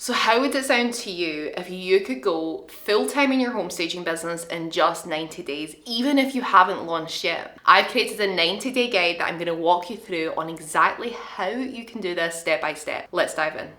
So how would it sound to you if you could go full-time in your home staging business in just 90 days, even if you haven't launched yet? I've created a 90-day guide that I'm going to walk you through on exactly how you can do this step by step. Let's dive in.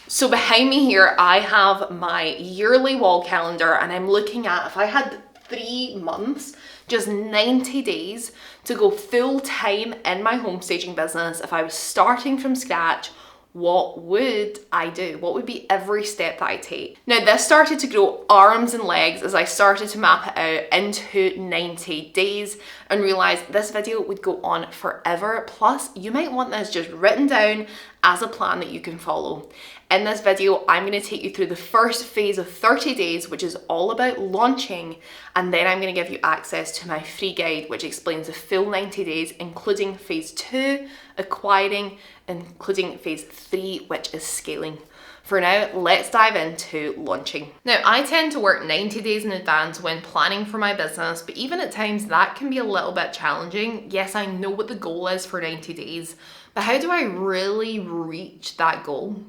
So behind me here, I have my yearly wall calendar, and I'm looking at if I had 3 months, just 90 days to go full time in my home staging business. If I was starting from scratch, what would I do? What would be every step that I take? Now this started to grow arms and legs as I started to map it out into 90 days and realized this video would go on forever. Plus you might want this just written down as a plan that you can follow. In this video, I'm going to take you through the first phase of 30 days, which is all about launching, and then I'm going to give you access to my free guide, which explains the full 90 days, including phase 2, acquiring, including phase 3, which is scaling. For now, let's dive into launching. Now, I tend to work 90 days in advance when planning for my business, but even at times that can be a little bit challenging. Yes, I know what the goal is for 90 days, but how do I really reach that goal?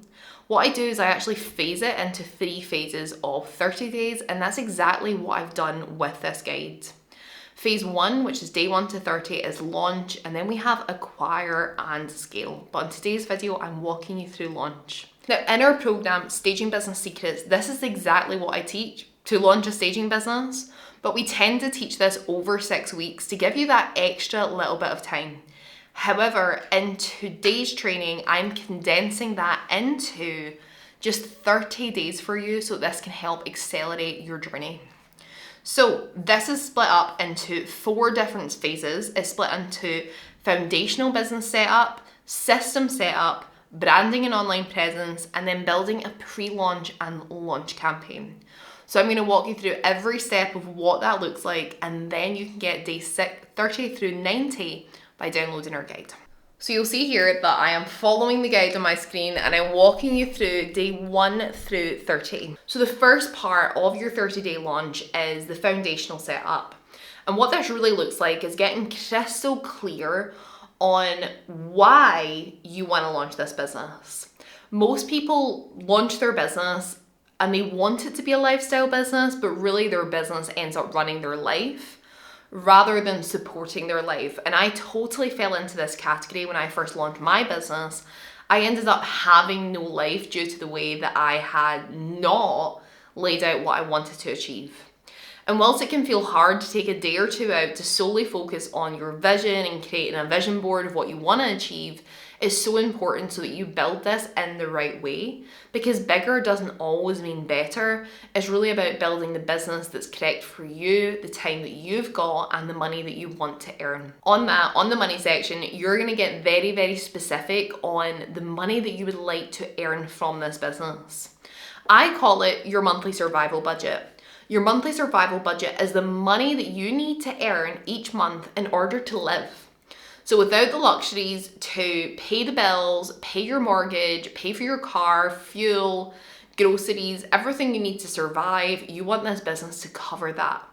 What I do is I actually phase it into 3 phases of 30 days, and that's exactly what I've done with this guide. Phase 1, which is day 1 to 30, is launch, and then we have acquire and scale. But in today's video, I'm walking you through launch. Now, in our program, Staging Business Secrets, this is exactly what I teach to launch a staging business, but we tend to teach this over 6 weeks to give you that extra little bit of time. However, in today's training, I'm condensing that into just 30 days for you so this can help accelerate your journey. So this is split up into 4 different phases. It's split into foundational business setup, system setup, branding and online presence, and then building a pre-launch and launch campaign. So I'm going to walk you through every step of what that looks like, and then you can get day 30 through 90 by downloading our guide. So you'll see here that I am following the guide on my screen and I'm walking you through day 1 through 30. So the first part of your 30-day launch is the foundational setup. And what this really looks like is getting crystal clear on why you want to launch this business. Most people launch their business and they want it to be a lifestyle business, but really their business ends up running their life rather than supporting their life. And I totally fell into this category when I first launched my business. I ended up having no life due to the way that I had not laid out what I wanted to achieve. And whilst it can feel hard to take a day or 2 out to solely focus on your vision and creating a vision board of what you want to achieve, is so important so that you build this in the right way, because bigger doesn't always mean better. It's really about building the business that's correct for you, the time that you've got, and the money that you want to earn. On the money section, you're going to get very, very specific on the money that you would like to earn from this business. I call it your monthly survival budget. Your monthly survival budget is the money that you need to earn each month in order to live. So without the luxuries to pay the bills, pay your mortgage, pay for your car, fuel, groceries, everything you need to survive, you want this business to cover that.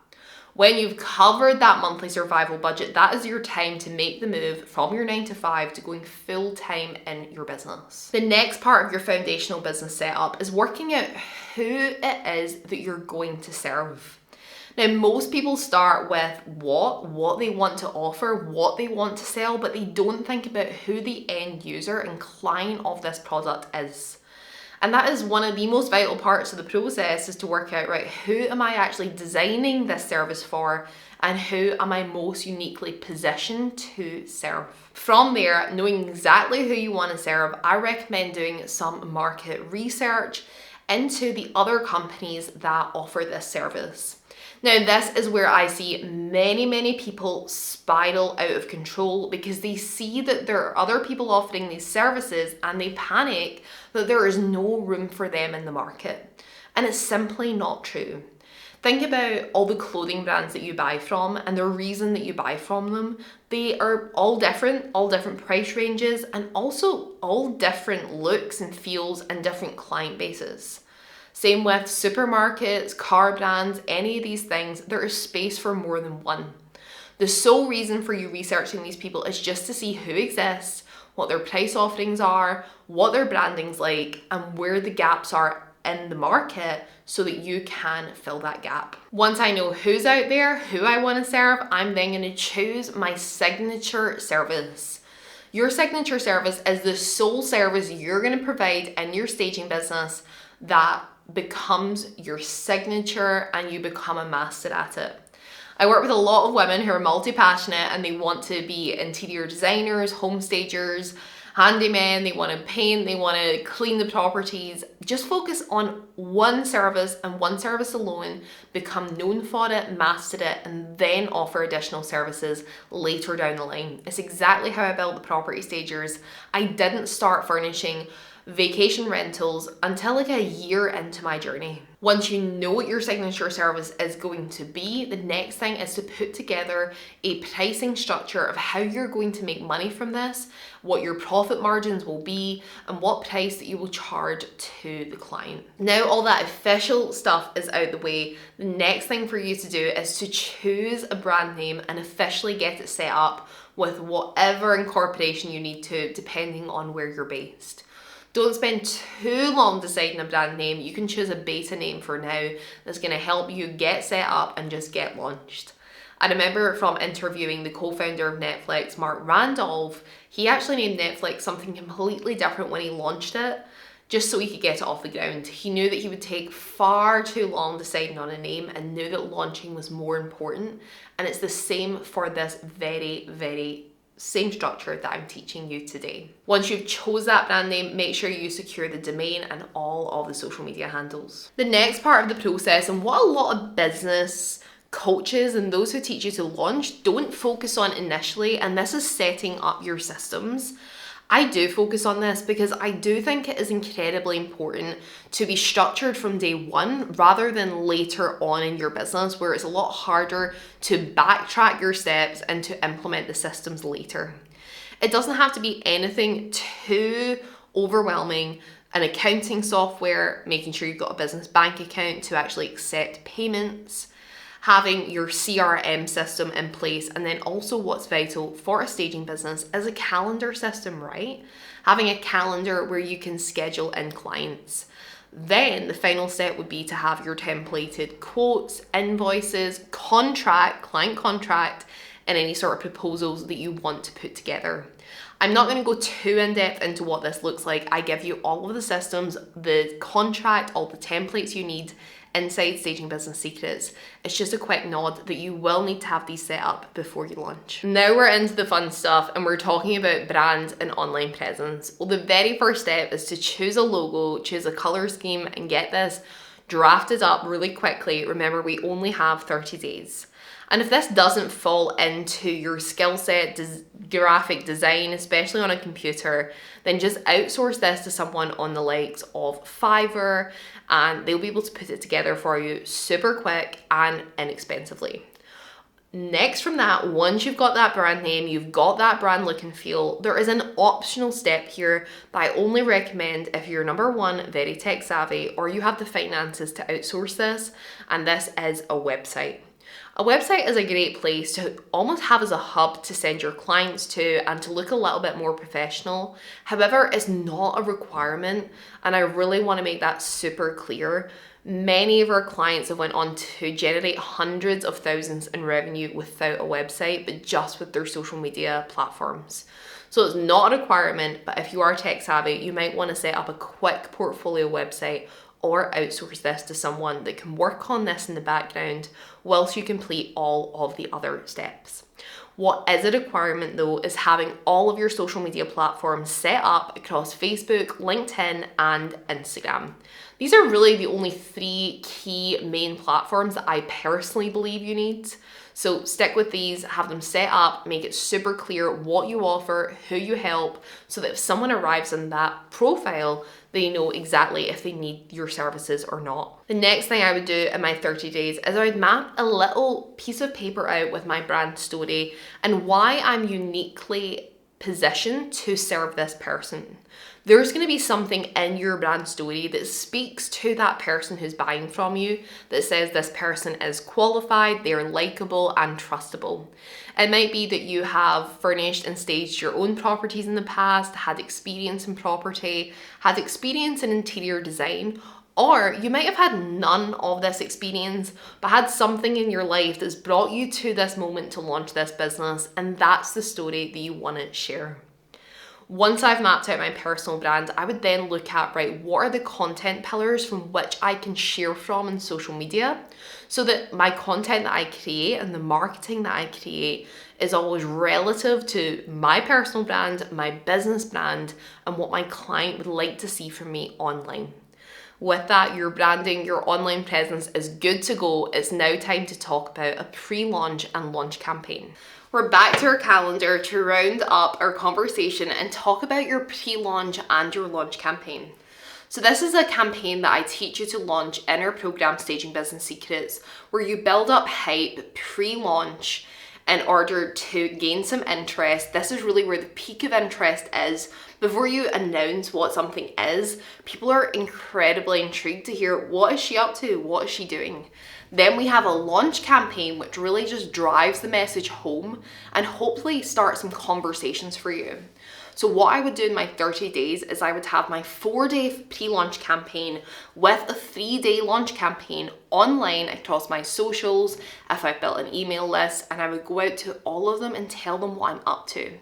When you've covered that monthly survival budget, that is your time to make the move from your 9 to 5 to going full time in your business. The next part of your foundational business setup is working out who it is that you're going to serve. Now, most people start with what they want to offer, what they want to sell, but they don't think about who the end user and client of this product is. And that is one of the most vital parts of the process, is to work out, right, who am I actually designing this service for, and who am I most uniquely positioned to serve. From there, knowing exactly who you want to serve, I recommend doing some market research into the other companies that offer this service. Now, this is where I see many people spiral out of control because they see that there are other people offering these services and they panic that there is no room for them in the market. And it's simply not true. Think about all the clothing brands that you buy from and the reason that you buy from them. They are all different price ranges, and also all different looks and feels and different client bases. Same with supermarkets, car brands, any of these things, there is space for more than one. The sole reason for you researching these people is just to see who exists, what their price offerings are, what their branding's like, and where the gaps are in the market so that you can fill that gap. Once I know who's out there, who I want to serve, I'm then going to choose my signature service. Your signature service is the sole service you're going to provide in your staging business that becomes your signature and you become a master at it. I work with a lot of women who are multi-passionate and they want to be interior designers, home stagers, handymen, they want to paint, they want to clean the properties. Just focus on one service and one service alone, become known for it, master it, and then offer additional services later down the line. It's exactly how I built the Property Stagers. I didn't start furnishing vacation rentals until like a year into my journey. Once you know what your signature service is going to be, the next thing is to put together a pricing structure of how you're going to make money from this, what your profit margins will be, and what price that you will charge to the client. Now all that official stuff is out the way, the next thing for you to do is to choose a brand name and officially get it set up with whatever incorporation you need to, depending on where you're based. Don't spend too long deciding a brand name. You can choose a beta name for now that's going to help you get set up and just get launched. I remember from interviewing the co-founder of Netflix, Mark Randolph, he actually named Netflix something completely different when he launched it, just so he could get it off the ground. He knew that he would take far too long deciding on a name and knew that launching was more important. And it's the same for this very same structure that I'm teaching you today. Once you've chose that brand name, make sure you secure the domain and all of the social media handles. The next part of the process, and what a lot of business coaches and those who teach you to launch don't focus on initially, and this is setting up your systems. I do focus on this because I do think it is incredibly important to be structured from day one rather than later on in your business, where it's a lot harder to backtrack your steps and to implement the systems later. It doesn't have to be anything too overwhelming. An accounting software, making sure you've got a business bank account to actually accept payments, having your CRM system in place, and then also what's vital for a staging business is a calendar system, right? Having a calendar where you can schedule in clients. Then the final step would be to have your templated quotes, invoices, client contract, and any sort of proposals that you want to put together. I'm not going to go too in depth into what this looks like. I give you all of the systems, the contract, all the templates you need inside Staging Business Secrets. It's just a quick nod that you will need to have these set up before you launch. Now we're into the fun stuff and we're talking about brand and online presence. Well, the very first step is to choose a logo, choose a color scheme, and get this drafted up really quickly. Remember, we only have 30 days. And if this doesn't fall into your skill set, graphic design, especially on a computer, then just outsource this to someone on the likes of Fiverr, and they'll be able to put it together for you super quick and inexpensively. Next from that, once you've got that brand name, you've got that brand look and feel, there is an optional step here that I only recommend if you're number one, very tech savvy, or you have the finances to outsource this, and this is a website. A website is a great place to almost have as a hub to send your clients to and to look a little bit more professional. However, it's not a requirement, and I really want to make that super clear. Many of our clients have went on to generate hundreds of thousands in revenue without a website, but just with their social media platforms. So it's not a requirement, but if you are tech savvy, you might want to set up a quick portfolio website or outsource this to someone that can work on this in the background whilst you complete all of the other steps. What is a requirement though is having all of your social media platforms set up across Facebook, LinkedIn, and Instagram. These are really the only three key main platforms that I personally believe you need. So stick with these, have them set up, make it super clear what you offer, who you help, so that if someone arrives in that profile, they know exactly if they need your services or not. The next thing I would do in my 30 days is I would map a little piece of paper out with my brand story and why I'm uniquely position to serve this person. There's going to be something in your brand story that speaks to that person who's buying from you, that says this person is qualified, they're likable and trustable. It might be that you have furnished and staged your own properties in the past, had experience in property, had experience in interior design, or you might have had none of this experience, but had something in your life that's brought you to this moment to launch this business, and that's the story that you want to share. Once I've mapped out my personal brand, I would then look at, right, what are the content pillars from which I can share from in social media so that my content that I create and the marketing that I create is always relative to my personal brand, my business brand, and what my client would like to see from me online. With that, your branding, your online presence is good to go. It's now time to talk about a pre-launch and launch campaign. We're back to our calendar to round up our conversation and talk about your pre-launch and your launch campaign. So this is a campaign that I teach you to launch in our program, Staging Business Secrets, where you build up hype pre-launch in order to gain some interest. This is really where the peak of interest is. Before you announce what something is, people are incredibly intrigued to hear, what is she up to? What is she doing? Then we have a launch campaign, which really just drives the message home and hopefully starts some conversations for you. So what I would do in my 30 days is I would have my 4-day pre-launch campaign with a 3-day launch campaign online across my socials, if I built an email list, and I would go out to all of them and tell them what I'm up to.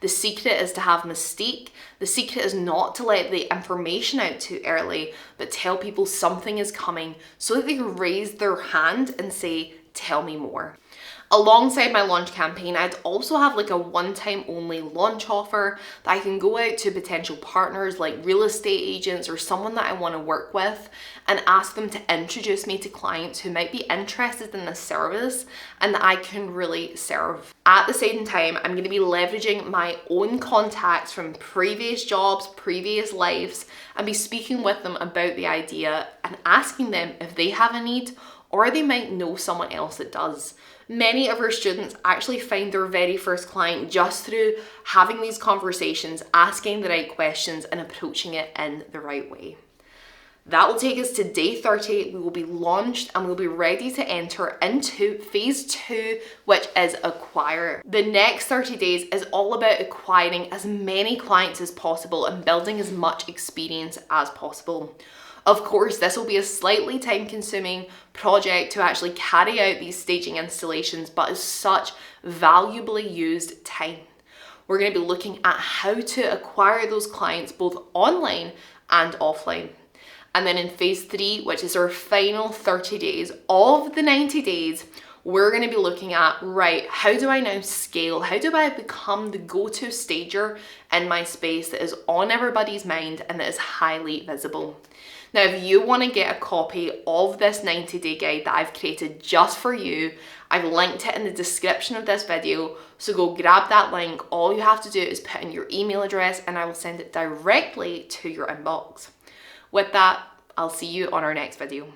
The secret is to have mystique. The secret is not to let the information out too early, but tell people something is coming so that they can raise their hand and say, tell me more. Alongside my launch campaign, I'd also have like a one-time only launch offer that I can go out to potential partners like real estate agents or someone that I want to work with and ask them to introduce me to clients who might be interested in this service and that I can really serve. At the same time, I'm going to be leveraging my own contacts from previous jobs, previous lives, and be speaking with them about the idea and asking them if they have a need or they might know someone else that does. Many of our students actually find their very first client just through having these conversations, asking the right questions and approaching it in the right way. That will take us to day 30. We will be launched and we'll be ready to enter into phase 2, which is acquire. The next 30 days is all about acquiring as many clients as possible and building as much experience as possible. Of course, this will be a slightly time-consuming project to actually carry out these staging installations, but is such valuably used time. We're going to be looking at how to acquire those clients both online and offline. And then in phase 3, which is our final 30 days of the 90 days, we're going to be looking at, right, how do I now scale? How do I become the go-to stager in my space that is on everybody's mind and that is highly visible? Now, if you want to get a copy of this 90-day guide that I've created just for you, I've linked it in the description of this video, so go grab that link. All you have to do is put in your email address and I will send it directly to your inbox. With that, I'll see you on our next video.